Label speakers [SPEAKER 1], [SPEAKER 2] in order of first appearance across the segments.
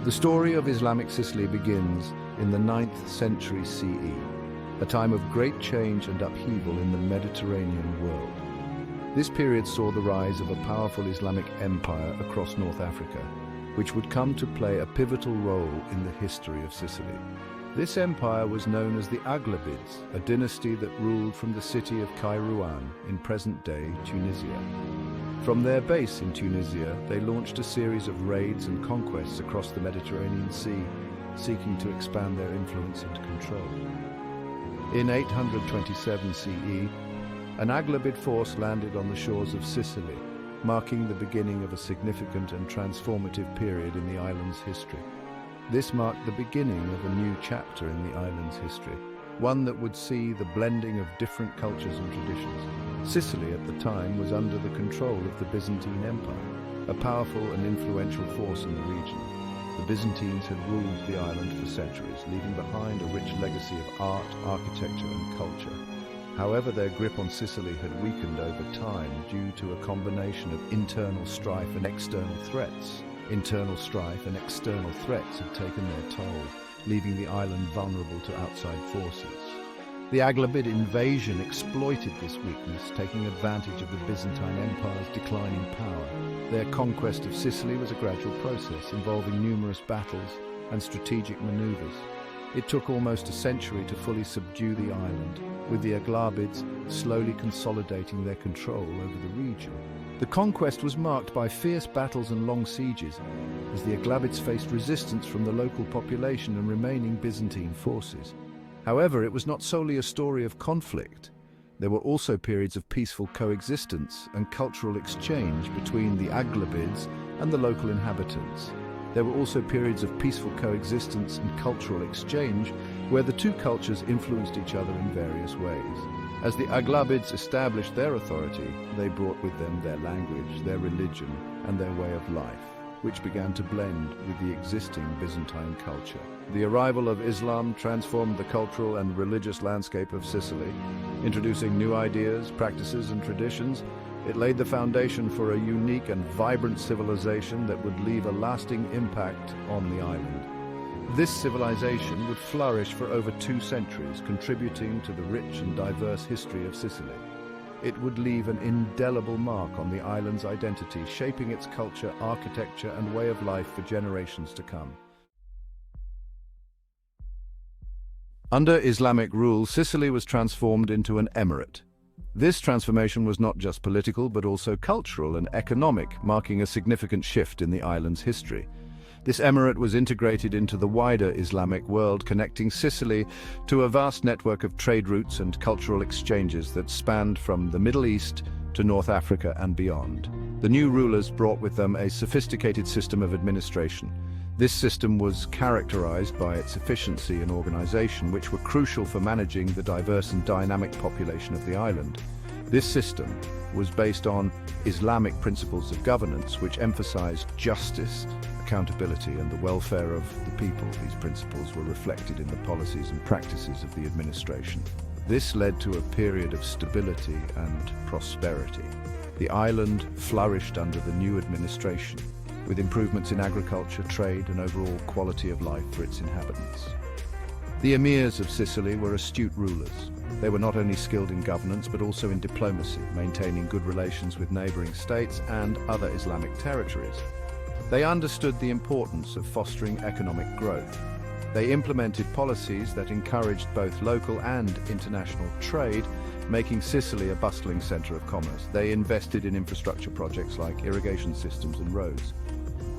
[SPEAKER 1] The story of Islamic Sicily begins in the 9th century CE, a time of great change and upheaval in the Mediterranean world. This period saw the rise of a powerful Islamic empire across North Africa, which would come to play a pivotal role in the history of Sicily. This empire was known as the Aghlabids, a dynasty that ruled from the city of Kairouan in present-day Tunisia. From their base in Tunisia, they launched a series of raids and conquests across the Mediterranean Sea, seeking to expand their influence and control. In 827 CE, an Aghlabid force landed on the shores of Sicily, marking the beginning of a significant and transformative period in the island's history. This marked the beginning of a new chapter in the island's history, one that would see the blending of different cultures and traditions. Sicily at the time was under the control of the Byzantine Empire, a powerful and influential force in the region. The Byzantines had ruled the island for centuries, leaving behind a rich legacy of art, architecture and culture. However, their grip on Sicily had weakened over time due to a combination of internal strife and external threats. Internal strife and external threats had taken their toll, leaving the island vulnerable to outside forces. The Aghlabid invasion exploited this weakness, taking advantage of the Byzantine Empire's declining power. Their conquest of Sicily was a gradual process, involving numerous battles and strategic maneuvers. It took almost a century to fully subdue the island, with the Aghlabids slowly consolidating their control over the region. The conquest was marked by fierce battles and long sieges, as the Aghlabids faced resistance from the local population and remaining Byzantine forces. However, it was not solely a story of conflict. There were also periods of peaceful coexistence and cultural exchange between the Aghlabids and the local inhabitants. There were also periods of peaceful coexistence and cultural exchange where the two cultures influenced each other in various ways. As the Aghlabids established their authority, they brought with them their language, their religion, and their way of life, which began to blend with the existing Byzantine culture. The arrival of Islam transformed the cultural and religious landscape of Sicily, introducing new ideas, practices, and traditions. It laid the foundation for a unique and vibrant civilization that would leave a lasting impact on the island. This civilization would flourish for over 2 centuries, contributing to the rich and diverse history of Sicily. It would leave an indelible mark on the island's identity, shaping its culture, architecture, and way of life for generations to come. Under Islamic rule, Sicily was transformed into an emirate. This transformation was not just political, but also cultural and economic, marking a significant shift in the island's history. This emirate was integrated into the wider Islamic world, connecting Sicily to a vast network of trade routes and cultural exchanges that spanned from the Middle East to North Africa and beyond. The new rulers brought with them a sophisticated system of administration. This system was characterized by its efficiency and organization, which were crucial for managing the diverse and dynamic population of the island. This system was based on Islamic principles of governance, which emphasized justice, accountability, and the welfare of the people. These principles were reflected in the policies and practices of the administration. This led to a period of stability and prosperity. The island flourished under the new administration, with improvements in agriculture, trade, and overall quality of life for its inhabitants. The emirs of Sicily were astute rulers. They were not only skilled in governance, but also in diplomacy, maintaining good relations with neighboring states and other Islamic territories. They understood the importance of fostering economic growth. They implemented policies that encouraged both local and international trade, making Sicily a bustling center of commerce. They invested in infrastructure projects like irrigation systems and roads.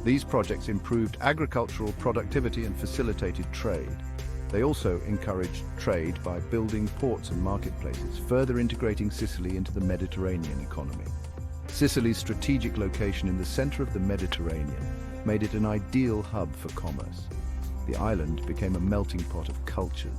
[SPEAKER 1] These projects improved agricultural productivity and facilitated trade. They also encouraged trade by building ports and marketplaces, further integrating Sicily into the Mediterranean economy. Sicily's strategic location in the center of the Mediterranean made it an ideal hub for commerce. The island became a melting pot of cultures,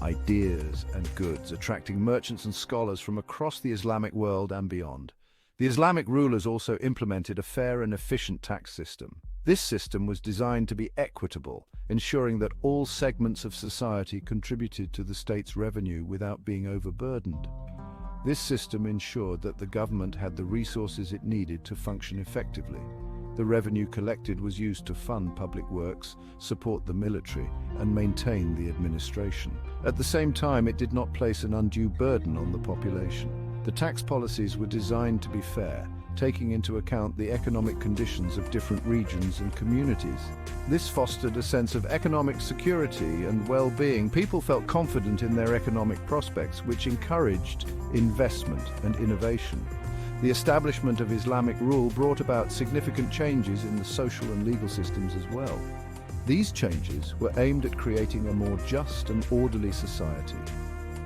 [SPEAKER 1] ideas, and goods, attracting merchants and scholars from across the Islamic world and beyond. The Islamic rulers also implemented a fair and efficient tax system. This system was designed to be equitable, ensuring that all segments of society contributed to the state's revenue without being overburdened. This system ensured that the government had the resources it needed to function effectively. The revenue collected was used to fund public works, support the military, and maintain the administration. At the same time, it did not place an undue burden on the population. The tax policies were designed to be fair, taking into account the economic conditions of different regions and communities. This fostered a sense of economic security and well-being. People felt confident in their economic prospects, which encouraged investment and innovation. The establishment of Islamic rule brought about significant changes in the social and legal systems as well. These changes were aimed at creating a more just and orderly society.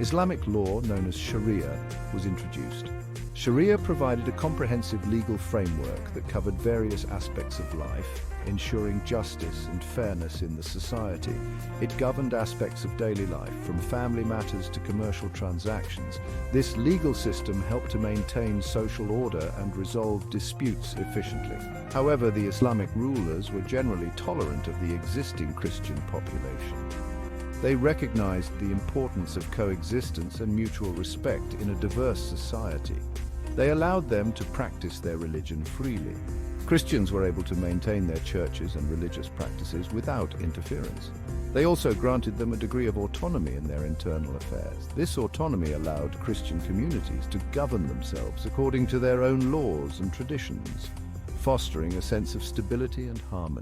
[SPEAKER 1] Islamic law, known as Sharia, was introduced. Sharia provided a comprehensive legal framework that covered various aspects of life, ensuring justice and fairness in the society. It governed aspects of daily life, from family matters to commercial transactions. This legal system helped to maintain social order and resolve disputes efficiently. However, the Islamic rulers were generally tolerant of the existing Christian population. They recognized the importance of coexistence and mutual respect in a diverse society. They allowed them to practice their religion freely. Christians were able to maintain their churches and religious practices without interference. They also granted them a degree of autonomy in their internal affairs. This autonomy allowed Christian communities to govern themselves according to their own laws and traditions, fostering a sense of stability and harmony.